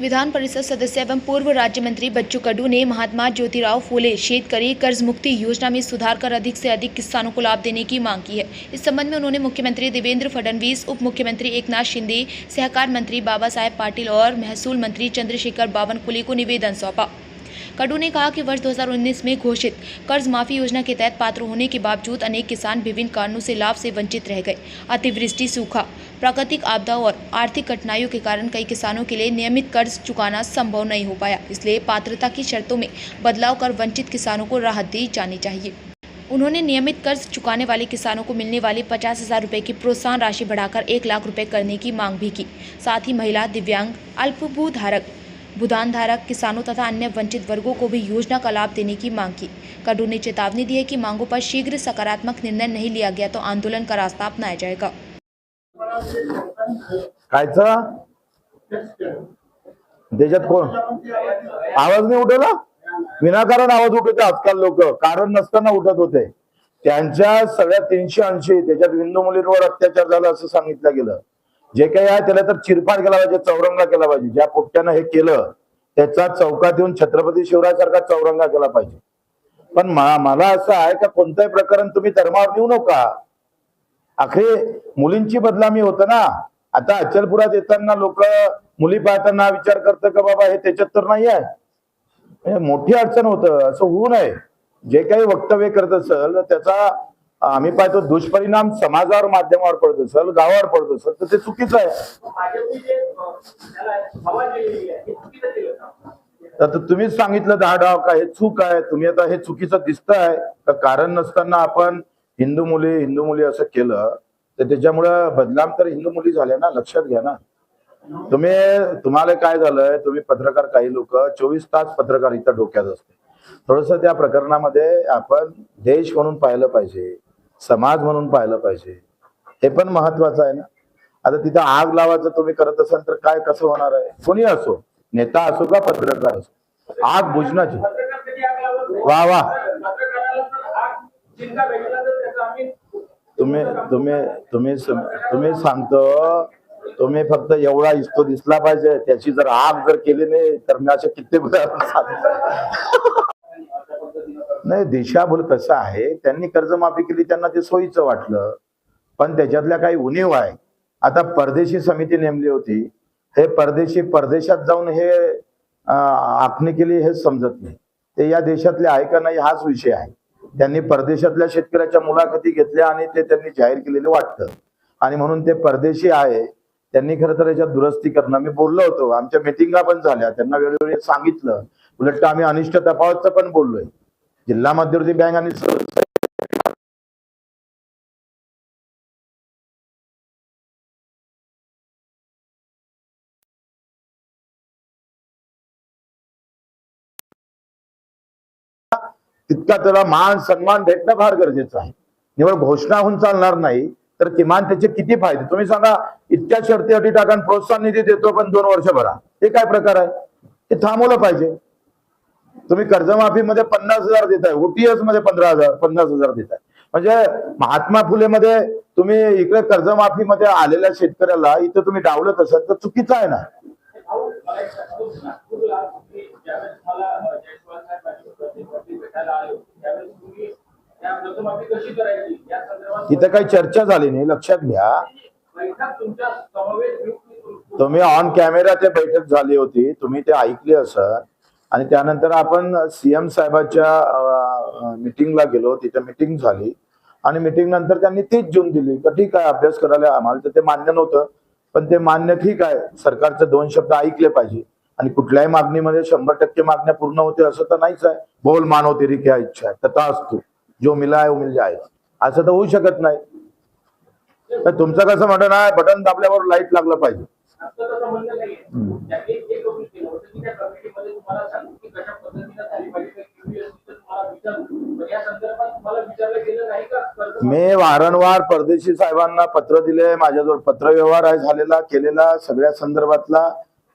विधान परिषद सदस्य एवं पूर्व राज्य मंत्री बच्चू कडू ने महात्मा ज्योतिराव फूले शेतकरी कर्ज मुक्ति योजना में सुधार कर अधिक से अधिक किसानों को लाभ देने की मांग की है। इस संबंध में उन्होंने मुख्यमंत्री देवेंद्र फडणवीस, उप मुख्यमंत्री एकनाथ शिंदे, सहकार मंत्री बाबा साहेब पाटिल और महसूल मंत्री चंद्रशेखर बावनकुले को निवेदन सौंपा। कडू ने कहा कि वर्ष 2019 में घोषित कर्ज माफी योजना के तहत पात्र होने के बावजूद अनेक किसान विभिन्न कारणों से लाभ से वंचित रह गए। अतिवृष्टि, सूखा, प्राकृतिक आपदाओं और आर्थिक कठिनाइयों के कारण कई किसानों के लिए नियमित कर्ज चुकाना संभव नहीं हो पाया। इसलिए पात्रता की शर्तों में बदलाव कर वंचित किसानों को राहत दी जानी चाहिए। उन्होंने नियमित कर्ज चुकाने वाले किसानों को मिलने वाली 50,000 रुपये की प्रोत्साहन राशि बढ़ाकर 1 लाख रुपये करने की मांग भी की। साथ ही महिला, दिव्यांग, अल्पभूधारक, भूदान धारक किसानों तथा अन्य वंचित वर्गों को भी योजना का लाभ देने की मांग की। कडू ने चेतावनी दी है कि मांगों पर शीघ्र सकारात्मक निर्णय नहीं लिया गया तो आंदोलन का रास्ता अपनाया जाएगा। त्याच्यात कोण आवाज नाही उठवला? विनाकारण आवाज उठवते आजकाल लोक, कारण नसताना उठत होते। त्यांच्या सगळ्या 380 त्याच्यात हिंदू मुलींवर अत्याचार झाला असं सांगितलं गेलं। जे काही आहे त्याला तर चिरफाड केला पाहिजे, चौरंगा केला पाहिजे। ज्या पोट्ट्यानं हे केलं त्याचा चौकात येऊन छत्रपती शिवरायासारखा चौरंगा केला पाहिजे। पण मला असं आहे का कोणतंही प्रकरण तुम्ही धर्मावर नेऊ नका। आखरी मुलींची बदनामी होतं ना। आता अचलपुरात येताना लोक मुली पाहताना विचार करतात का बाबा हे त्याच्यात तर नाही आहे, मोठी अडचण होतं। असं होऊ नये। जे काही वक्तव्य करत असेल त्याचा आम्ही पाहतो दुष्परिणाम समाजावर, माध्यमावर पडत असेल, गावावर पडत असेल तर ते चुकीचं आहे। आता तुम्हीच सांगितलं 10 डाव का हे चूक आहे। तुम्ही आता हे चुकीचं दिसतंय का कारण नसताना आपण हिंदू मुली असं केलं तर त्याच्यामुळे बदनाम तर हिंदू मुली झाल्या ना। लक्षात घ्या ना तुम्हाला काय झालंय, तुम्ही पत्रकार, काही लोक 24 तास पत्रकारिता डोक्यात असते। थोडस त्या प्रकरणामध्ये आपण देश म्हणून पाहिलं पाहिजे, समाज म्हणून पाहिलं पाहिजे, हे पण महत्वाचं आहे ना। आता तिथं आग लावायचं तुम्ही करत असाल तर काय कसं होणार आहे? कोणी असो, नेता असो का पत्रकार असो, आग बुझण्याची वा वा तुम्ही सांगतो, तुम्ही फक्त एवढा इस्तो दिसला पाहिजे, त्याची जर आग जर केली नाही तर मी असे कित्येक नाही। दिशाभूल कसं आहे, त्यांनी कर्जमाफी केली, त्यांना ते सोयीचं वाटलं, पण त्याच्यातल्या काही उणीव आहे। आता परदेशी समिती नेमली होती, हे परदेशी परदेशात जाऊन हे आखणी केली हे समजत नाही। ते या देशातले आहे का नाही हाच विषय आहे। त्यांनी परदेशातल्या शेतकऱ्याच्या मुलाखती घेतल्या आणि ते त्यांनी जाहीर केलेले वाटतं, आणि म्हणून ते परदेशी आहे। त्यांनी खरं तर याच्यात दुरुस्ती करणं, मी बोललो होतो, आमच्या मिटिंगा पण झाल्या, त्यांना वेळोवेळी सांगितलं। उलट आम्ही अनिष्ट तफावतचं पण बोललोय। जिल्हा मध्यवर्ती बँक आणि तितका त्याला मान सन्मान भेटणं फार गरजेचं आहे। निवड घोषणा होऊन चालणार नाही, तर किमान त्याचे किती फायदे तुम्ही सांगा। इतक्या शर्ती अटी टाकून प्रोत्साहन निधी देतो पण 2 वर्ष भरा, हे काय प्रकार आहे? हे थांबवलं पाहिजे। तुम्ही कर्जमाफीमध्ये 50,000 देताय, ओटीएस मध्ये 50,000 देताय, म्हणजे महात्मा फुले मध्ये तुम्ही इकडे कर्जमाफीमध्ये आलेल्या शेतकऱ्याला इथं तुम्ही डावलत असाल तर चुकीचं आहे ना। तिथे काही चर्चा झाली नाही, लक्षात घ्या। तुम्ही ऑन कॅमेरा ते बैठक झाली होती, तुम्ही ते ऐकली असेल, आणि त्यानंतर आपण सीएम साहेबांच्या मीटिंगला गेलो, तिथे मीटिंग झाली, आणि मीटिंग नंतर त्यांनी 30 जून दिली तर ठीक आहे, अभ्यास करायला आम्हाला तर ते मान्य नव्हतं, पण ते मान्य ठीक आहे। सरकारचे 2 शब्द ऐकले पाहिजे, आणि कुठल्याही मागणीमध्ये 100% मागण्या पूर्ण होते असं तर नाहीच आहे। बोल मानो तेरी क्या इच्छा है तथास्तु, जो मिला है वो मिल जाएगा, असं तर होऊ शकत नाही। तर तुमचं कसं म्हणणं आहे, बटन दाबल्यावर लाईट लागलं पाहिजे। मी वारंवार परदेशी साहेबांना पत्र दिले, माझ्याजवळ पत्रव्यवहार आहे झालेला केलेला सगळ्या संदर्भातला,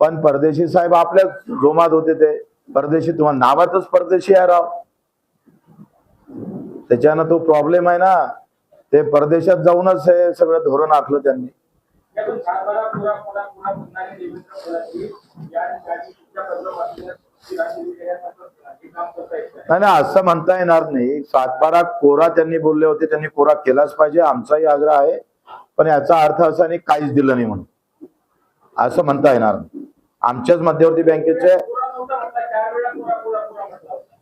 पण परदेशी साहेब आपल्या जोमात होते। ते परदेशी तुम्हाला नावातच परदेशी आहे राव, त्याच्यानं तो प्रॉब्लेम आहे ना। ते परदेशात जाऊनच हे सगळं धोरण आखलं त्यांनी। नाही नाही, असं म्हणता येणार नाही. 7-12 कोरा त्यांनी बोलले होते, त्यांनी कोरा केलाच पाहिजे, आमचाही आग्रह आहे. पण याचा अर्थ असा नाही काहीच दिलं नाही म्हणून असं म्हणता येणार नाही. आमच्याच मध्यवर्ती बँकेचे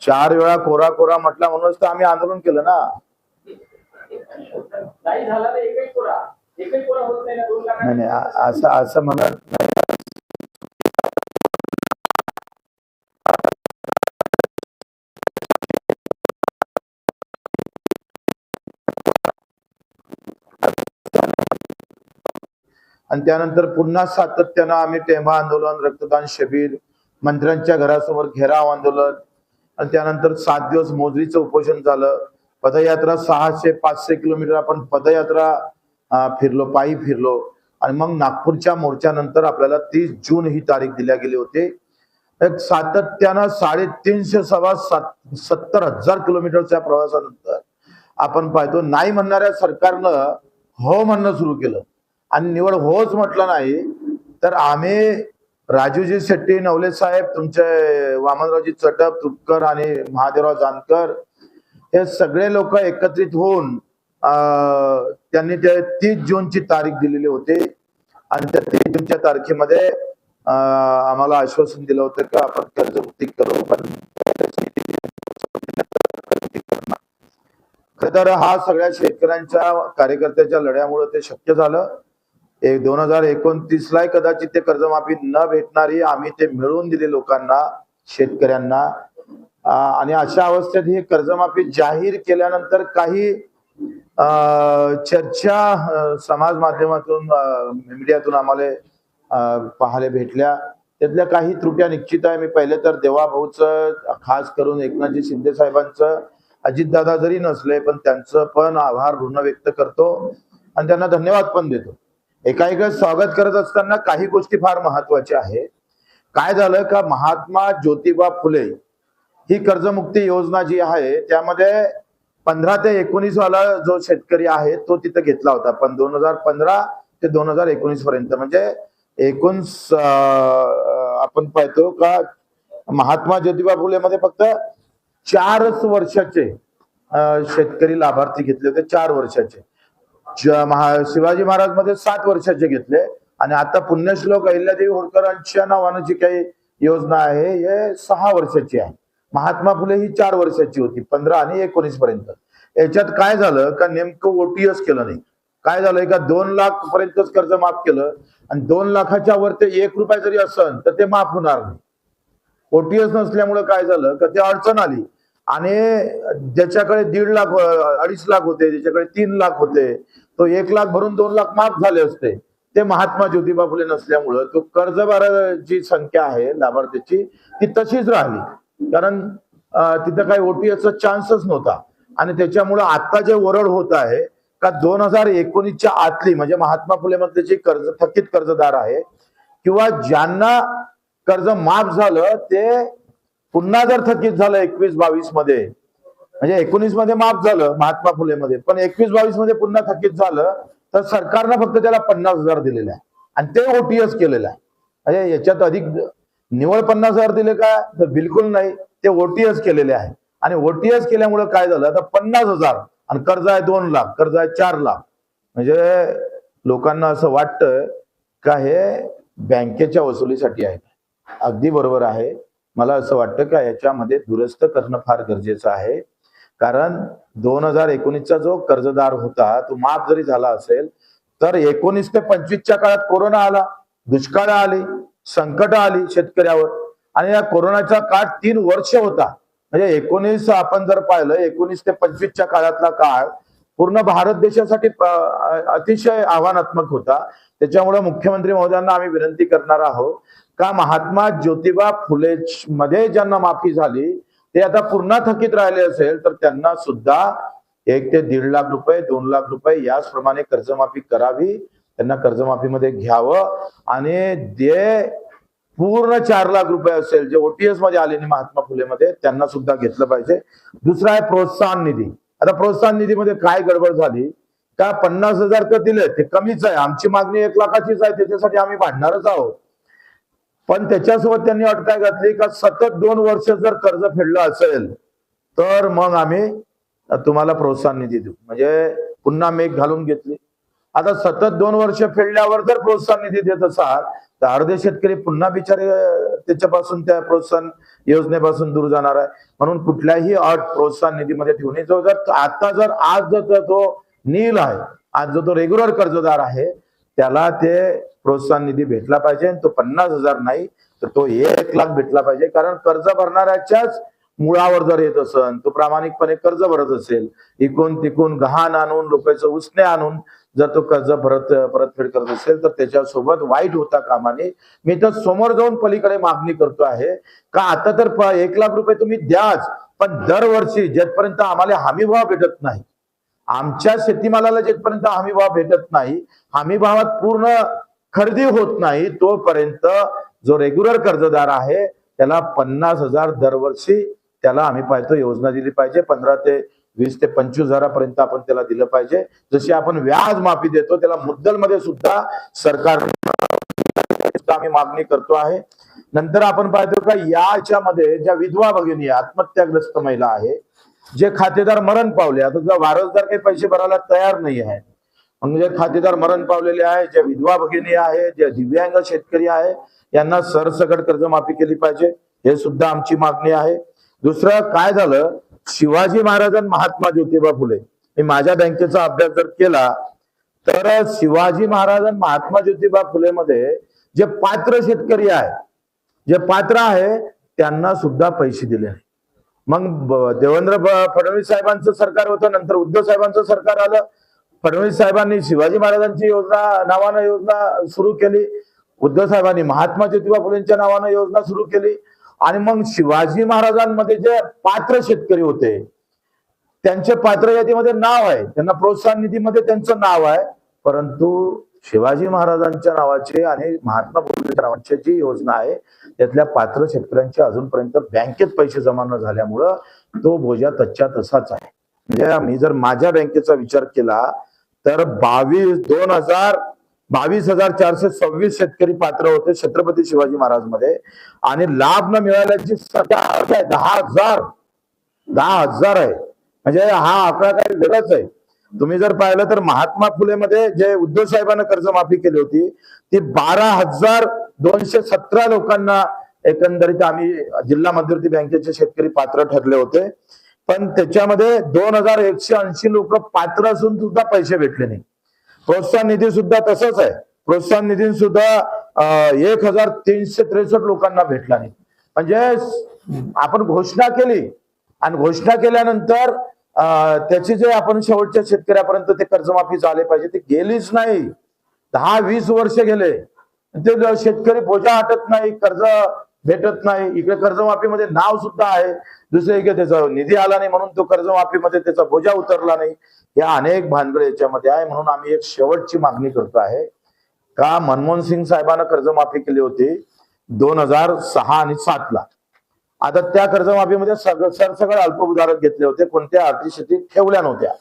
4 वेळा कोरा कोरा म्हटला म्हणूनच तर आम्ही आंदोलन केलं ना. नाही नाही, असं असं म्हणत नाही. आणि त्यानंतर पुन्हा सातत्यानं आम्ही टेंभा आंदोलन, रक्तदान शिबिर, मंत्र्यांच्या घरासमोर घेराव आंदोलन आणि त्यानंतर 7 दिवस मोजरीचं उपोषण झालं. पदयात्रा 600-500 किलोमीटर आपण पदयात्रा फिरलो, पायी फिरलो. आणि मग नागपूरच्या मोर्चानंतर आपल्याला 30 जून ही तारीख दिल्या गेली होती. एक सातत्यानं 350-70,000 किलोमीटरच्या प्रवासानंतर आपण पाहतो नाही म्हणणाऱ्या सरकारनं हो म्हणणं सुरू केलं. आणि निवड होच म्हटलं नाही तर आम्ही राजूजी शेट्टी, नवले साहेब, तुमचे वामनरावजी चटप, तुपकर आणि महादेवराव जानकर हे सगळे लोक एकत्रित होऊन त्यांनी ते 30 जूनची तारीख दिलेली होती. आणि त्या 30 जूनच्या तारखेमध्ये आम्हाला आश्वासन दिलं होतं की आपण कर्जमुक्ती करू. पण खरं तर हा सगळ्या शेतकऱ्यांच्या कार्यकर्त्याच्या लढ्यामुळे ते शक्य झालं. 2029 ला कदाचित ते कर्जमाफी न भेटणारी आम्ही ते मिळवून दिले लोकांना, शेतकऱ्यांना. आणि अशा अवस्थेत ही कर्जमाफी जाहीर केल्यानंतर काही चर्चा समाज माध्यमातून, मीडियातून आम्हाला पाहायला भेटल्या. त्यातल्या काही त्रुट्या निश्चित आहे. मी पहिले तर देवाभाऊचं, खास करून एकनाथजी शिंदे साहेबांचं, अजितदादा जरी नसले पण त्यांचं पण आभार ऋण व्यक्त करतो आणि त्यांना धन्यवाद पण देतो. एकाएका स्वागत करत असताना काही गोष्टी फार महत्वाच्या आहेत. काय झालं का महात्मा ज्योतिबा फुले ही कर्जमुक्ती योजना जी आहे त्यामध्ये 15 ते 19 वाला जो शेतकरी आहे तो तिथे घेतला होता. पण 2015 ते 2019 पर्यंत म्हणजे एकूण आपण पाहतो का महात्मा ज्योतिबा फुले मध्ये फक्त 4 वर्षाचे शेतकरी लाभार्थी घेतले होते. 4 वर्षाचे. शिवाजी महाराज मध्ये 7 वर्षाचे घेतले. आणि आता पुण्यश्लोक अहिल्यादेवी होळकरांच्या नावानं जी काही योजना आहे हे 6 वर्षाची आहे. महात्मा फुले ही 4 वर्षाची होती, 15 आणि 19 पर्यंत. याच्यात काय झालं का नेमकं ओटीएस केलं नाही. काय झालंय का 2 लाख पर्यंतच कर्ज माफ केलं आणि 2 लाखाच्या वर ते 1 रुपया जरी असेल तर ते माफ होणार नाही. ओटीएस नसल्यामुळे काय झालं का ते अडचण आली. आणि ज्याच्याकडे 1.5 लाख 2.5 लाख होते, ज्याच्याकडे 3 लाख होते, तो 1 लाख भरून 2 लाख माफ झाले असते. ते महात्मा ज्योतिबा फुले नसल्यामुळं तो कर्जबाराची संख्या आहे लाभार्थ्याची ती तशीच राहिली. कारण तिथं काही ओटीएसचा चान्सच नव्हता. आणि त्याच्यामुळं आता जे ओरड होत आहे का 2019च्या आतली म्हणजे महात्मा फुले मधले जे थकीत कर्जदार आहे किंवा ज्यांना कर्ज माफ झालं ते पुन्हा जर थकीत झालं 21-22 मध्ये, म्हणजे 19 मध्ये माफ झालं महात्मा फुले मध्ये, पण 21-22 मध्ये पुन्हा थकीत झालं तर सरकारनं फक्त त्याला 50,000 दिलेले आहे आणि ते ओटीएस केलेलं आहे. म्हणजे याच्यात अधिक निवळ 50,000 दिले का तर बिलकुल नाही, ते ओटीएस केलेले आहे. आणि ओटीएस केल्यामुळे काय झालं तर 50,000 आणि कर्ज आहे 2 लाख, कर्ज आहे 4 लाख. म्हणजे लोकांना असं वाटतं का हे बँकेच्या वसुलीसाठी आहे. अगदी बरोबर आहे. मला असं वाटतं का याच्यामध्ये दुरुस्त करणं फार गरजेचं आहे. कारण 2019चा जो कर्जदार होता तो माफ जरी झाला असेल तर 19 ते 25च्या काळात कोरोना आला, दुष्काळ आली, संकट आली शेतकऱ्यावर. आणि या कोरोनाचा काळ 3 वर्ष होता. म्हणजे 19 आपण जर पाहिलं 19 ते 25च्या काळातला काळ पूर्ण भारत देशासाठी अतिशय आव्हानात्मक होता. त्याच्यामुळे मुख्यमंत्री महोदयांना आम्ही विनंती करणार आहोत का महात्मा ज्योतिबा फुले मध्ये ज्यांना माफी झाली ते आता पुन्हा थकीत राहिले असेल तर त्यांना सुद्धा 1 ते 1.5 लाख रुपये, 2 लाख रुपये याचप्रमाणे कर्जमाफी करावी. त्यांना कर्जमाफीमध्ये घ्यावं आणि जे पूर्ण 4 लाख रुपये असेल जे ओटीएस मध्ये आले नाही महात्मा फुले मध्ये त्यांना सुद्धा घेतलं पाहिजे. दुसरा आहे प्रोत्साहन निधी. आता प्रोत्साहन निधीमध्ये काय गडबड झाली का 50,000 तर दिले ते कमीच आहे. आमची मागणी 1 लाखाचीच आहे, त्याच्यासाठी आम्ही भांडणारच आहोत. पण त्याच्यासोबत त्यांनी अट काय घातली का सतत 2 वर्ष जर कर्ज फेडलं असेल तर मग आम्ही तुम्हाला प्रोत्साहन निधी देऊ. म्हणजे पुन्हा मेघ घालून घेतली. आता सतत 2 वर्ष फेडल्यावर जर प्रोत्साहन निधी देत असाल तर अर्धे शेतकरी पुन्हा बिचारे त्याच्यापासून त्या प्रोत्साहन योजनेपासून दूर जाणार आहे. म्हणून कुठल्याही अट प्रोत्साहन निधीमध्ये ठेवू नये. जो जर आता जर आज जर तो नील आहे, आज जो तो रेग्युलर कर्जदार आहे त्याला ते प्रोत्साहन निधी भेटला पाहिजे. तो 50,000 नाही तर तो 1 लाख भेटला पाहिजे. कारण कर्ज भरणाऱ्याच्याच मुळावर जर येत असेल, तो प्रामाणिकपणे कर्ज भरत असेल, इकून तिकून गहाण आणून लोकांचं उसने आणून जर तो कर्ज परतफेड करत असेल तर त्याच्यासोबत वाईट होता कामा नये. मी तर समोर जाऊन पलीकडे मागणी करतो आहे का आता तर 1 लाख रुपये तुम्ही द्याच, पण दरवर्षी जेथपर्यंत आम्हाला हमी भाव भेटत नाही, आमच्या शेतीमालाला जेथपर्यंत हमी भाव भेटत नाही, हमी भावात पूर्ण खरेदी होत नाही, तोपर्यंत जो रेग्युलर कर्जदार आहे त्याला 50,000 दरवर्षी त्याला आम्ही पाहतो योजना दिली पाहिजे. 15 ते 20 ते 25,000पर्यंत आपण त्याला दिलं पाहिजे. जशी आपण व्याज माफी देतो त्याला मुद्दलमध्ये सुद्धा सरकार आम्ही मागणी करतो आहे. नंतर आपण पाहतो का याच्यामध्ये ज्या विधवा भगिनी आत्महत्याग्रस्त महिला आहे, जे खातेदार मरण पावले, आता जर वारसदार काही पैसे भरायला तयार नाही आहे, म्हणजे खातेदार मरण पावलेले आहे, ज्या विधवा भगिनी आहे, ज्या दिव्यांग शेतकरी आहे यांना सरसकट कर्जमाफी केली पाहिजे. हे सुद्धा आमची मागणी आहे. दुसरं काय झालं, शिवाजी महाराज आणि महात्मा ज्योतिबा फुले, मी माझ्या बँकेचा अभ्यास जर केला तर शिवाजी महाराज आणि महात्मा ज्योतिबा फुले मध्ये जे पात्र शेतकरी आहे, जे पात्र आहे त्यांना सुद्धा पैसे दिले नाही. मग देवेंद्र फडणवीस साहेबांचं सरकार होतं, नंतर उद्धव साहेबांचं सरकार आलं. फडणवीस साहेबांनी शिवाजी महाराजांची नावानं योजना सुरू केली, उद्धव साहेबांनी महात्मा ज्योतिबा फुलेंच्या नावानं योजना सुरू केली. आणि मग शिवाजी महाराजांमध्ये जे पात्र शेतकरी होते त्यांचे पात्र यादीमध्ये नाव आहे, त्यांना प्रोत्साहन निधीमध्ये त्यांचं नाव आहे, परंतु शिवाजी महाराजांच्या नावाचे आणि महात्मा फुलेंच्या नावाची जी योजना आहे त्यातल्या पात्र शेतकऱ्यांचे अजूनपर्यंत बँकेत पैसे जमा न झाल्यामुळं तो बोजा तच्च्या तसाच आहे. म्हणजे मी जर माझ्या बँकेचा विचार केला तर 22,426 शेतकरी पात्र होते छत्रपती शिवाजी महाराज मध्ये, आणि लाभ न मिळाल्याची संख्या 10,000 आहे. म्हणजे हा आकडा काही वेगळाच आहे. तुम्ही जर पाहिलं तर महात्मा फुले मध्ये जे उद्धव साहेबांना कर्जमाफी केली होती ती 12,217 लोकांना एकंदरीत आम्ही जिल्हा मध्यवर्ती बँकेचे शेतकरी पात्र ठरले होते, पण त्याच्यामध्ये 2,180 लोक पात्र असून सुद्धा पैसे भेटले नाही. प्रोत्साहन निधी सुद्धा तसंच आहे. प्रोत्साहन निधी सुद्धा 1,363 लोकांना भेटला नाही. म्हणजे आपण घोषणा केली आणि घोषणा केल्यानंतर त्याची जे आपण शेवटच्या शेतकऱ्यापर्यंत ते कर्जमाफी झाले पाहिजे ते गेलीच नाही. 10-20 वर्ष गेले, ते शेतकरी बोजा हटत नाही, कर्ज भेटत नाही. इकडे कर्जमाफीमध्ये नाव सुद्धा आहे, दुसरे इकडे त्याचा निधी आला नाही म्हणून तो कर्जमाफीमध्ये त्याचा बोजा उतरला नाही. या अनेक भानगड याच्यामध्ये आहे. म्हणून आम्ही एक शेवटची मागणी करतो आहे का मनमोहन सिंग साहेबांना कर्जमाफी केली होती 2006 आणि 7 ला. आता त्या कर्जमाफीमध्ये सरसकट अल्पभूधारक घेतले होते, कोणत्या आर्थिक शेती ठेवल्या नव्हत्या.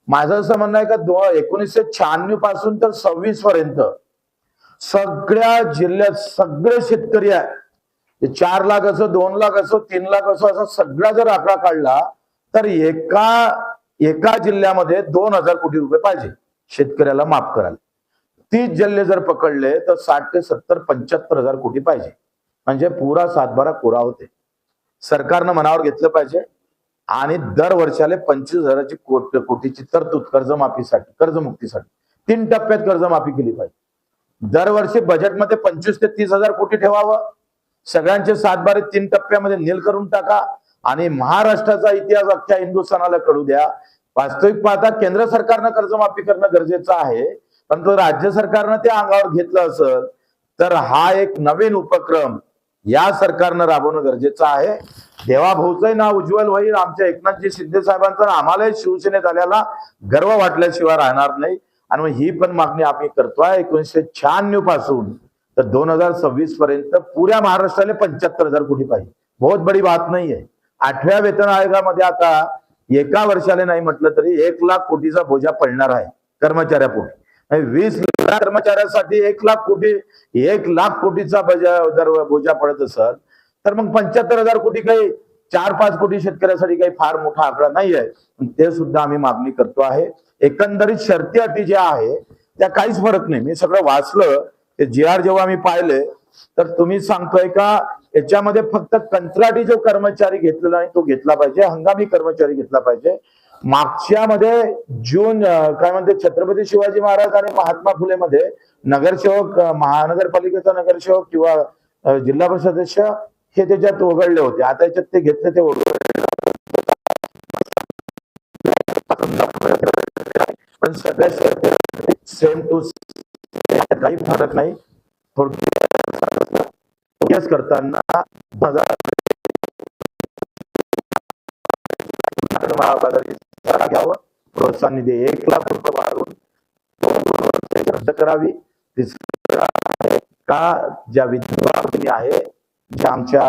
माझं असं म्हणणं आहे का 1996 पासून तर 26 पर्यंत सगळ्या जिल्ह्यात सगळे शेतकरी आहे, 4 लाख असो, 2 लाख असो, 3 लाख असो, असा सगळा जर आकडा काढला तर एका जिल्ह्यामध्ये 2,000 कोटी रुपये पाहिजे शेतकऱ्याला माफ करायला. 30 जिल्हे जर पकडले तर 60 ते 70 75,000 कोटी पाहिजे. म्हणजे पुरा 7-12 कोरा होते. सरकारनं मनावर घेतलं पाहिजे आणि दर वर्षाला 25,000 कोटीची तरतूद कर्जमाफीसाठी, कर्जमुक्तीसाठी 3 टप्प्यात कर्जमाफी केली पाहिजे. दरवर्षी बजेटमध्ये 25 ते 30,000 कोटी ठेवावं. सगळ्यांचे 7-12 3 टप्प्यामध्ये नील करून टाका आणि महाराष्ट्राचा इतिहास अख्ख्या हिंदुस्थानाला कळू द्या. वास्तविक पाहता केंद्र सरकारनं कर्जमाफी करणं गरजेचं आहे, परंतु राज्य सरकारनं ते अंगावर घेतलं असेल तर हा एक नवीन उपक्रम या सरकारनं राबवणं गरजेचं आहे. देवाभाऊचंही नाव उज्ज्वल होईल, आमच्या एकनाथजी शिंदे साहेबांचा आम्हालाही शिवसेनेत आल्याला गर्व वाटल्याशिवाय राहणार नाही. आणि मग ही पण मागणी आम्ही करतोय 1996 पासून तर 2026 पर्यंत पुऱ्या महाराष्ट्राला 75,000 कोटी पाहिजे. बहुत बडी बात नाही आहे. 8व्या वेतन आयोगामध्ये आता एका वर्षाला नाही म्हटलं तरी 1 लाख कोटीचा बोजा पडणार आहे कर्मचाऱ्यापोटी. 20 लाख कर्मचाऱ्यासाठी 1 लाख कोटीचा जर बोजा पडत असत तर मग 75,000 कोटी काही 4-5 कोटी शेतकऱ्यासाठी काही फार मोठा आकडा नाही आहे. ते सुद्धा आम्ही मागणी करतो आहे. एकंदरीत शर्ती अटी ज्या आहे त्या काहीच फरक नाही. मी सगळं वाचलं ते GR जेव्हा मी पाहिले तर तुम्ही सांगतोय का याच्यामध्ये फक्त कंत्राटी जो कर्मचारी घेतलेला नाही तो घेतला पाहिजे, हंगामी कर्मचारी घेतला पाहिजे. मागच्या मध्ये जून काय म्हणते छत्रपती शिवाजी महाराज आणि महात्मा फुले मध्ये नगरसेवक, महानगरपालिकेचा नगरसेवक किंवा जिल्हा परिषद सदस्य हे त्याच्यात वगळले होते. आता याच्यात ते घेतले ते वगळले, पण सगळ्या सेम टू काही फरक नाही. थोडक्यात करताना घ्यावं, प्रोत्साहन निधी 1 लाख रुपये वाढवून रद्द करावी. तिसरं आहे का ज्या विधवा भगिनी आहे, ज्या आमच्या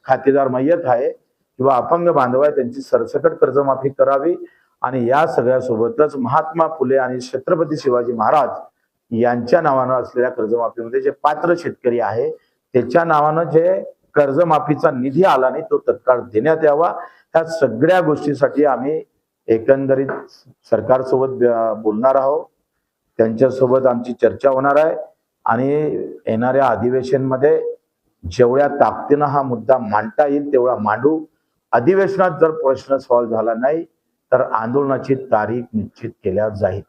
खातेदार मयत आहे किंवा अपंग बांधव आहे त्यांची सरसकट कर्जमाफी करावी. आणि या सगळ्या सोबतच महात्मा फुले आणि छत्रपती शिवाजी महाराज यांच्या नावानं असलेल्या कर्जमाफीमध्ये जे पात्र शेतकरी आहे त्याच्या नावानं जे कर्जमाफीचा निधी आला नाही तो तत्काळ देण्यात यावा. ह्या सगळ्या गोष्टीसाठी आम्ही एकंदरीत सरकारसोबत बोलणार आहोत. त्यांच्यासोबत आमची चर्चा होणार आहे आणि येणाऱ्या अधिवेशनमध्ये जेवढ्या ताकदीनं हा मुद्दा मांडता येईल तेवढा मांडू. अधिवेशनात जर प्रश्न सॉल्व्ह झाला नाही तर आंदोलनाची तारीख निश्चित केल्या जाईल.